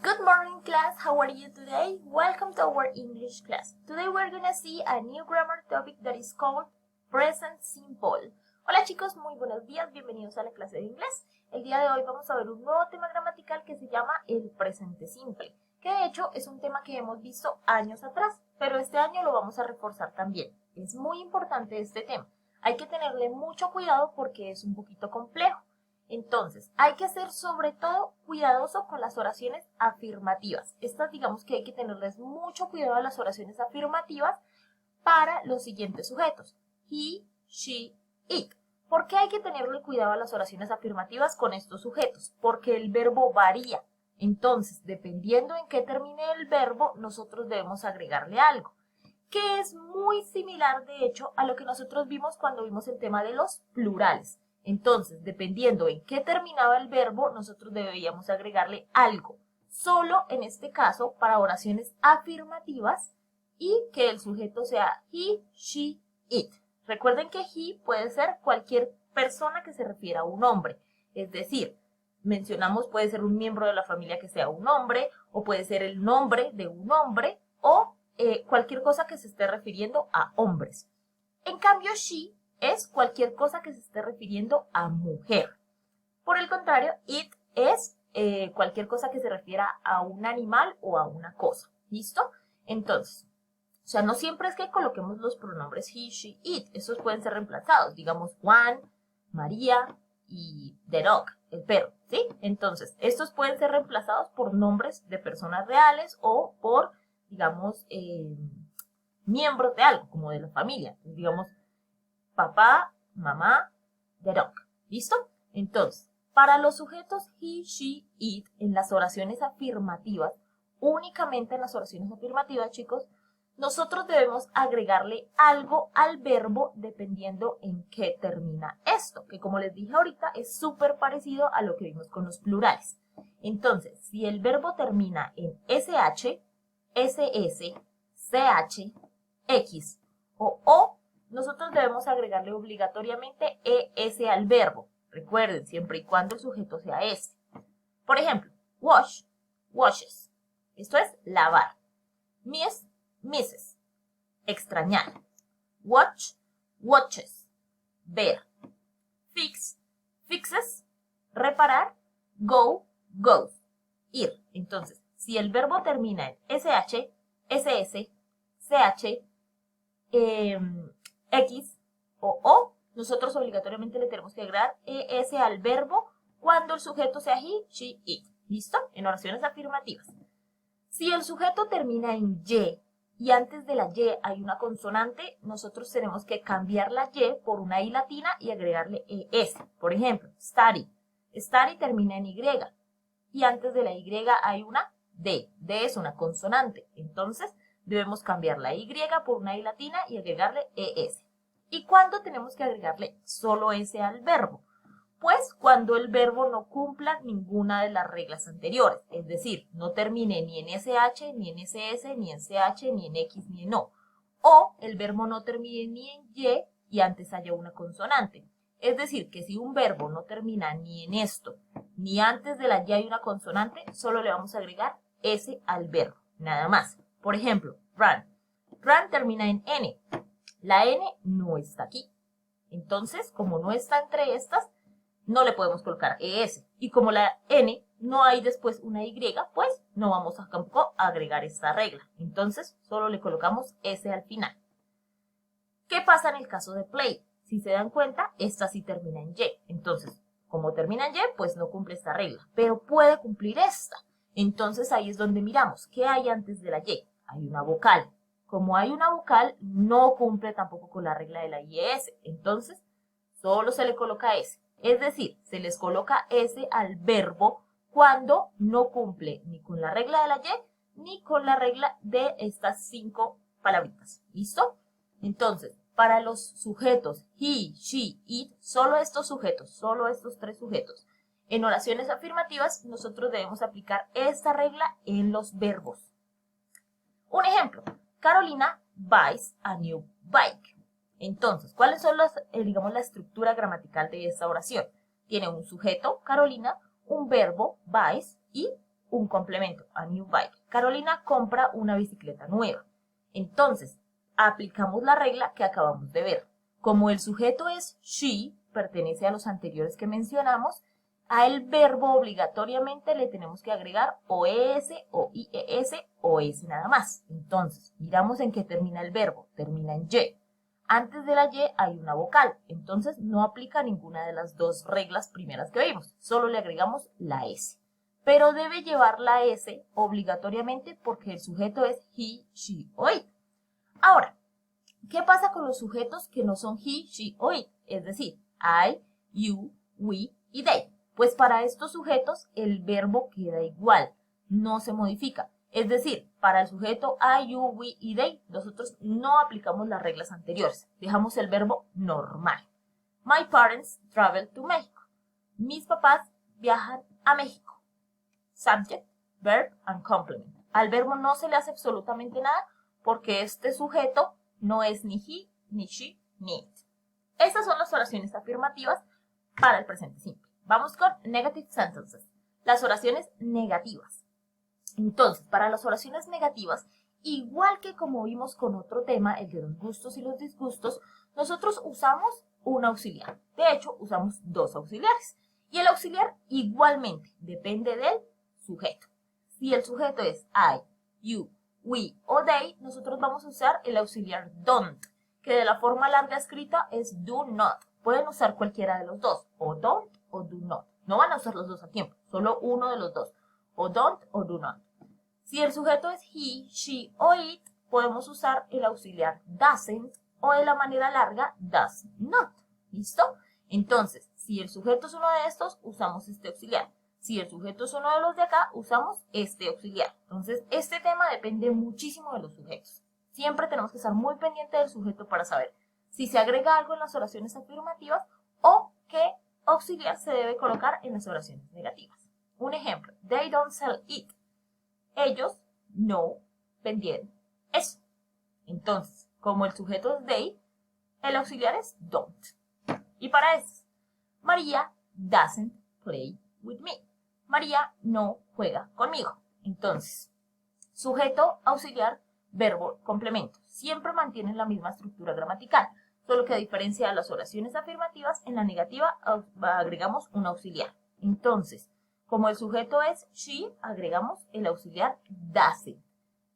Good morning class, how are you today? Welcome to our English class. Today we're gonna see a new grammar topic that is called present simple. Hola chicos, muy buenos días, bienvenidos a la clase de inglés. El día de hoy vamos a ver un nuevo tema gramatical que se llama el presente simple, que de hecho es un tema que hemos visto años atrás, pero este año lo vamos a reforzar también. Es muy importante este tema. Hay que tenerle mucho cuidado porque es un poquito complejo. Entonces, hay que ser sobre todo cuidadoso con las oraciones afirmativas. Estas digamos que hay que tenerles mucho cuidado a las oraciones afirmativas para los siguientes sujetos. He, she, it. ¿Por qué hay que tenerle cuidado a las oraciones afirmativas con estos sujetos? Porque el verbo varía. Entonces, dependiendo en qué termine el verbo, nosotros debemos agregarle algo, que es muy similar, de hecho, a lo que nosotros vimos cuando vimos el tema de los plurales. Entonces, dependiendo en qué terminaba el verbo, nosotros deberíamos agregarle algo. Solo en este caso para oraciones afirmativas y que el sujeto sea he, she, it. Recuerden que he puede ser cualquier persona que se refiera a un hombre. Es decir, mencionamos puede ser un miembro de la familia que sea un hombre, o puede ser el nombre de un hombre, o cualquier cosa que se esté refiriendo a hombres. En cambio, she es cualquier cosa que se esté refiriendo a mujer. Por el contrario, it es cualquier cosa que se refiera a un animal o a una cosa. ¿Listo? Entonces, o sea, no siempre es que coloquemos los pronombres he, she, it. Esos pueden ser reemplazados. Digamos, Juan, María y the dog, el perro. ¿Sí? Entonces, estos pueden ser reemplazados por nombres de personas reales o por, digamos, miembros de algo, como de la familia. Digamos, papá, mamá, the dog. ¿Listo? Entonces, para los sujetos he, she, it, en las oraciones afirmativas, únicamente en las oraciones afirmativas, chicos, nosotros debemos agregarle algo al verbo dependiendo en qué termina esto, que como les dije ahorita, es súper parecido a lo que vimos con los plurales. Entonces, si el verbo termina en sh, ss, ch, x o o, nosotros debemos agregarle obligatoriamente es al verbo. Recuerden, siempre y cuando el sujeto sea ese. Por ejemplo, wash, washes. Esto es lavar. Miss, misses. Extrañar. Watch, watches. Ver. Fix, fixes. Reparar. Go, goes. Ir. Entonces, si el verbo termina en sh, ss, ch, x o o, nosotros obligatoriamente le tenemos que agregar es al verbo cuando el sujeto sea he, she, it. ¿Listo? En oraciones afirmativas. Si el sujeto termina en y antes de la y hay una consonante, nosotros tenemos que cambiar la y por una i latina y agregarle es. Por ejemplo, study. Study termina en y antes de la y hay una d. D es una consonante. Entonces, debemos cambiar la y por una i latina y agregarle es. ¿Y cuándo tenemos que agregarle solo s al verbo? Pues cuando el verbo no cumpla ninguna de las reglas anteriores, es decir, no termine ni en sh, ni en ss, ni en ch, ni en x, ni en o. O el verbo no termine ni en y antes haya una consonante. Es decir, que si un verbo no termina ni en esto, ni antes de la y hay una consonante, solo le vamos a agregar s al verbo, nada más. Por ejemplo, run. Run termina en n. La n no está aquí. Entonces, como no está entre estas, no le podemos colocar es. Y como la n no hay después una y, pues no vamos a tampoco agregar esta regla. Entonces, solo le colocamos s al final. ¿Qué pasa en el caso de play? Si se dan cuenta, esta sí termina en y. Entonces, como termina en y, pues no cumple esta regla. Pero puede cumplir esta. Entonces, ahí es donde miramos. ¿Qué hay antes de la y? Hay una vocal. Como hay una vocal, no cumple tampoco con la regla de la IES. Entonces, solo se le coloca S. Es decir, se les coloca S al verbo cuando no cumple ni con la regla de la Y ni con la regla de estas 5 palabritas. ¿Listo? Entonces, para los sujetos he, she, it, solo estos sujetos, solo estos 3 sujetos. En oraciones afirmativas, nosotros debemos aplicar esta regla en los verbos. Un ejemplo, Carolina buys a new bike. Entonces, ¿cuáles son digamos, la estructura gramatical de esta oración? Tiene un sujeto, Carolina, un verbo, buys, y un complemento, a new bike. Carolina compra una bicicleta nueva. Entonces, aplicamos la regla que acabamos de ver. Como el sujeto es she, pertenece a los anteriores que mencionamos, a el verbo obligatoriamente le tenemos que agregar o es o ies o es nada más. Entonces, miramos en qué termina el verbo. Termina en y. Antes de la y hay una vocal, entonces no aplica ninguna de las dos reglas primeras que vimos. Solo le agregamos la s. Pero debe llevar la s obligatoriamente porque el sujeto es he, she o it. Ahora, ¿qué pasa con los sujetos que no son he, she o it? Es decir, I, you, we y they. Pues para estos sujetos el verbo queda igual, no se modifica. Es decir, para el sujeto I, you, we y they, nosotros no aplicamos las reglas anteriores. Dejamos el verbo normal. My parents travel to Mexico. Mis papás viajan a México. Subject, verb and complement. Al verbo no se le hace absolutamente nada porque este sujeto no es ni he, ni she, ni it. Estas son las oraciones afirmativas para el presente simple. Vamos con negative sentences, las oraciones negativas. Entonces, para las oraciones negativas, igual que como vimos con otro tema, el de los gustos y los disgustos, nosotros usamos un auxiliar. De hecho, usamos dos auxiliares. Y el auxiliar igualmente depende del sujeto. Si el sujeto es I, you, we o they, nosotros vamos a usar el auxiliar don't, que de la forma larga escrita es do not. Pueden usar cualquiera de los dos, o don't o do not. No van a usar los dos a tiempo, solo uno de los dos, o don't o do not. Si el sujeto es he, she o it, podemos usar el auxiliar doesn't o de la manera larga does not. ¿Listo? Entonces, si el sujeto es uno de estos, usamos este auxiliar. Si el sujeto es uno de los de acá, usamos este auxiliar. Entonces, este tema depende muchísimo de los sujetos. Siempre tenemos que estar muy pendientes del sujeto para saber si se agrega algo en las oraciones afirmativas o qué auxiliar se debe colocar en las oraciones negativas. Un ejemplo, they don't sell it. Ellos no vendieron eso. Entonces, como el sujeto es they, el auxiliar es don't. Y para eso, María doesn't play with me. María no juega conmigo. Entonces, sujeto, auxiliar, verbo, complemento. Siempre mantienen la misma estructura gramatical, solo que a diferencia de las oraciones afirmativas, en la negativa agregamos un auxiliar. Entonces, como el sujeto es she, agregamos el auxiliar doesn't.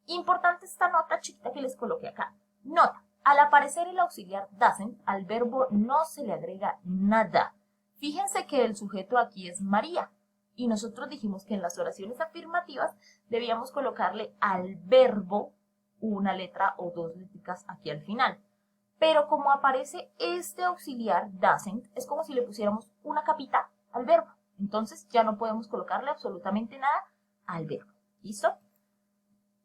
Importante esta nota chiquita que les coloqué acá. Nota, al aparecer el auxiliar doesn't, al verbo no se le agrega nada. Fíjense que el sujeto aquí es María. Y nosotros dijimos que en las oraciones afirmativas debíamos colocarle al verbo una letra o dos letricas aquí al final. Pero como aparece este auxiliar doesn't, es como si le pusiéramos una capita al verbo. Entonces ya no podemos colocarle absolutamente nada al verbo. ¿Listo?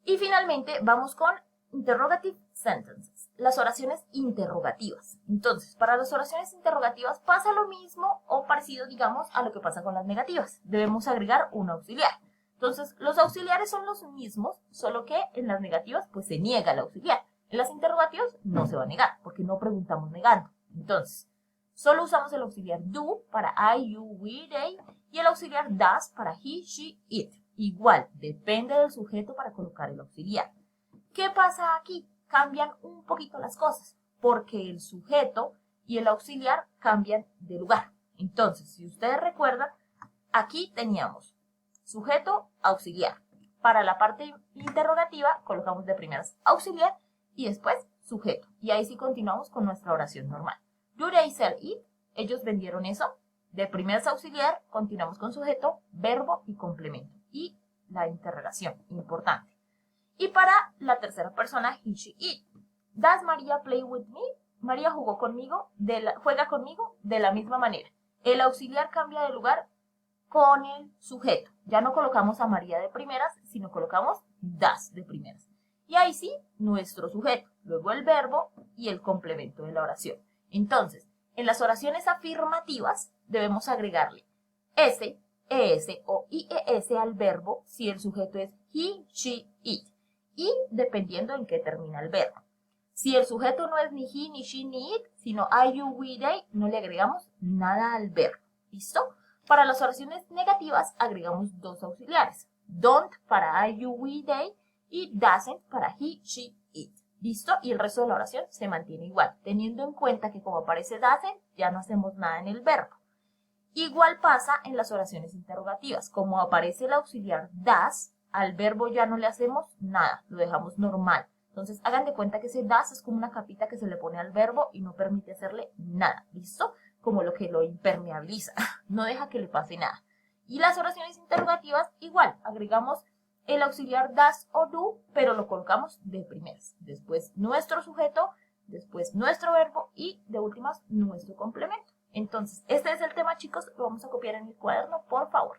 Y finalmente vamos con interrogative sentences, las oraciones interrogativas. Entonces, para las oraciones interrogativas pasa lo mismo o parecido, digamos, a lo que pasa con las negativas. Debemos agregar un auxiliar. Entonces, los auxiliares son los mismos, solo que en las negativas pues se niega el auxiliar. En las interrogativas no se va a negar, porque no preguntamos negando. Entonces, solo usamos el auxiliar do para I, you, we, they, y el auxiliar does para he, she, it. Igual, depende del sujeto para colocar el auxiliar. ¿Qué pasa aquí? Cambian un poquito las cosas, porque el sujeto y el auxiliar cambian de lugar. Entonces, si ustedes recuerdan, aquí teníamos sujeto, auxiliar. Para la parte interrogativa, colocamos de primeras auxiliar y después sujeto. Y ahí sí continuamos con nuestra oración normal. Do they sell it? Ellos vendieron eso. De primeras auxiliar, continuamos con sujeto, verbo y complemento. Y la interrogación, importante. Y para la tercera persona, he, she, it. Does Maria play with me? María jugó conmigo, juega conmigo de la misma manera. El auxiliar cambia de lugar con el sujeto. Ya no colocamos a María de primeras, sino colocamos does de primeras. Y ahí sí, nuestro sujeto, luego el verbo y el complemento de la oración. Entonces, en las oraciones afirmativas debemos agregarle s, es o ies al verbo si el sujeto es he, she, it. Y dependiendo en qué termina el verbo. Si el sujeto no es ni he, ni she, ni it, sino I, you, we, they, no le agregamos nada al verbo. ¿Listo? Para las oraciones negativas agregamos dos auxiliares. don't para I, you, we, they y doesn't para he, she, it. ¿Listo? Y el resto de la oración se mantiene igual, teniendo en cuenta que como aparece doesn't, ya no hacemos nada en el verbo. Igual pasa en las oraciones interrogativas. Como aparece el auxiliar does, al verbo ya no le hacemos nada, lo dejamos normal. Entonces hagan de cuenta que ese does es como una capita que se le pone al verbo y no permite hacerle nada, ¿listo? Como lo que lo impermeabiliza, no deja que le pase nada. Y las oraciones interrogativas igual, agregamos el auxiliar does o do, pero lo colocamos de primeras. Después nuestro sujeto, después nuestro verbo y de últimas nuestro complemento. Entonces, este es el tema, chicos, lo vamos a copiar en el cuaderno, por favor.